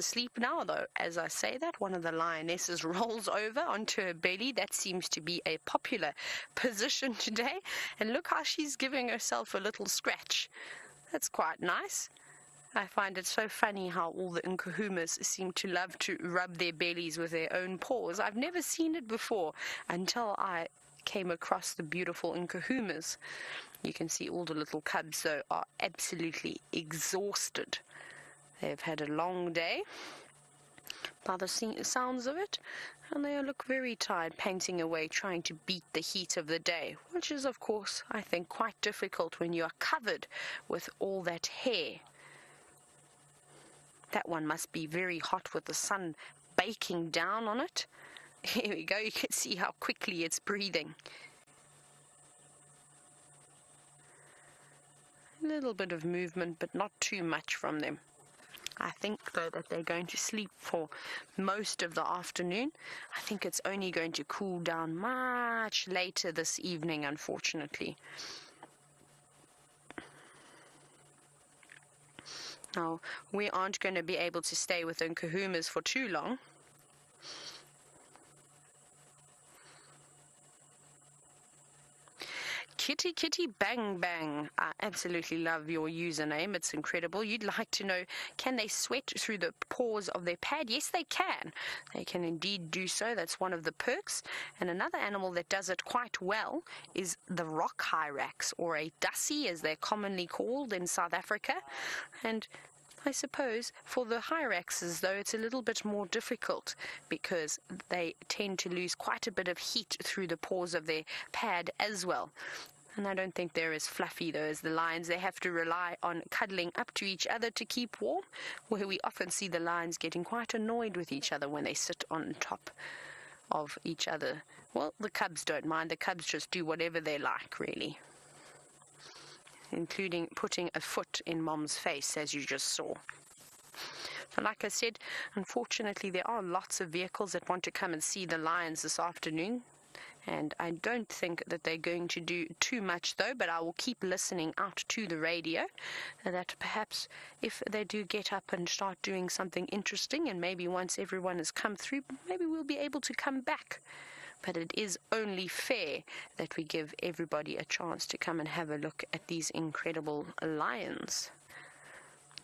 asleep now, though. As I say that, one of the lionesses rolls over onto her belly. That seems to be a popular position today. And look how she's giving herself a little scratch. That's quite nice. I find it so funny how all the Nkuhumas seem to love to rub their bellies with their own paws. I've never seen it before until I came across the beautiful Nkuhumas. You can see all the little cubs, though, are absolutely exhausted. They've had a long day, by the sounds of it, and they look very tired, panting away, trying to beat the heat of the day, which is, of course, I think, quite difficult when you are covered with all that hair. That one must be very hot with the sun baking down on it. Here we go, you can see how quickly it's breathing. A little bit of movement, but not too much from them. I think, though, that they're going to sleep for most of the afternoon. I think it's only going to cool down much later this evening, unfortunately. Now, we aren't going to be able to stay with Nkuhumas for too long. Kitty Kitty Bang Bang. I absolutely love your username. It's incredible. You'd like to know, can they sweat through the pores of their pad? Yes, they can. They can indeed do so. That's one of the perks. And another animal that does it quite well is the rock hyrax, or a dussie, as they're commonly called in South Africa. And I suppose for the hyraxes, though, it's a little bit more difficult because they tend to lose quite a bit of heat through the pores of their pad as well. And I don't think they're as fluffy, though, as the lions. They have to rely on cuddling up to each other to keep warm, where we often see the lions getting quite annoyed with each other when they sit on top of each other. Well, the cubs don't mind. The cubs just do whatever they like, really, including putting a foot in Mom's face, as you just saw. So like I said, unfortunately, there are lots of vehicles that want to come and see the lions this afternoon. And I don't think that they're going to do too much, though, but I will keep listening out to the radio, that perhaps if they do get up and start doing something interesting, and maybe once everyone has come through, maybe we'll be able to come back. But it is only fair that we give everybody a chance to come and have a look at these incredible lions.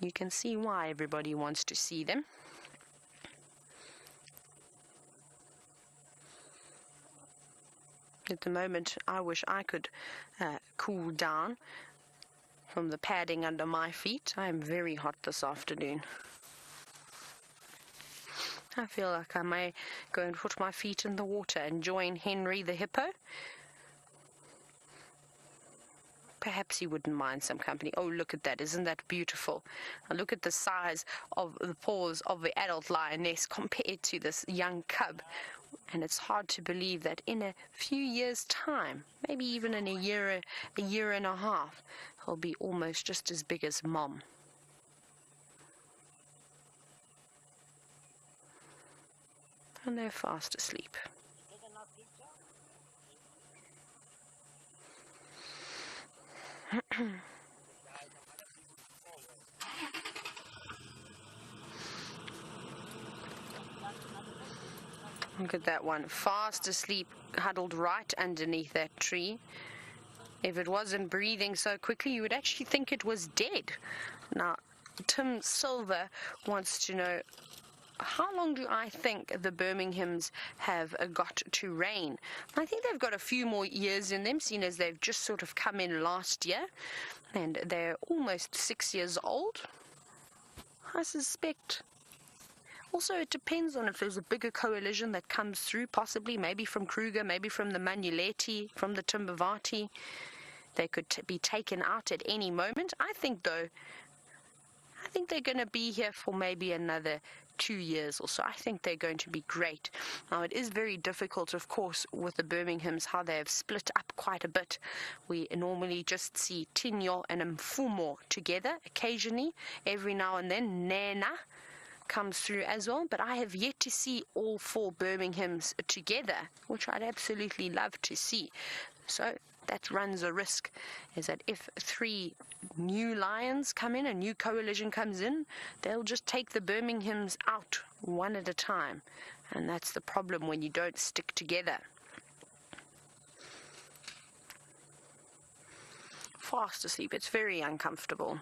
You can see why everybody wants to see them. At the moment, I wish I could cool down from the padding under my feet. I am very hot this afternoon. I feel like I may go and put my feet in the water and join Henry the hippo. Perhaps he wouldn't mind some company. Oh, look at that. Isn't that beautiful? And look at the size of the paws of the adult lioness compared to this young cub. And it's hard to believe that in a few years' time, maybe even in a year and a half, he'll be almost just as big as Mom. And they're fast asleep. Look at that one, fast asleep, huddled right underneath that tree. If it wasn't breathing so quickly, you would actually think it was dead. Now, Tim Silver wants to know, how long do I think the Birminghams have got to reign? I think they've got a few more years in them, seeing as they've just sort of come in last year, and they're almost 6 years old, I suspect. Also, it depends on if there's a bigger coalition that comes through, possibly, maybe from Kruger, maybe from the Manuleti, from the Timbavati. They could be taken out at any moment. I think, though, they're going to be here for maybe another 2 years or so. I think they're going to be great. Now, it is very difficult, of course, with the Birminghams, how they have split up quite a bit. We normally just see Tinyo and Mfumo together occasionally. Every now and then, Nana comes through as well, but I have yet to see all four Birminghams together, which I'd absolutely love to see. So that runs a risk, is that if 3 new lions come in, a new coalition comes in, they'll just take the Birminghams out one at a time. And that's the problem when you don't stick together. Fast asleep. It's very uncomfortable.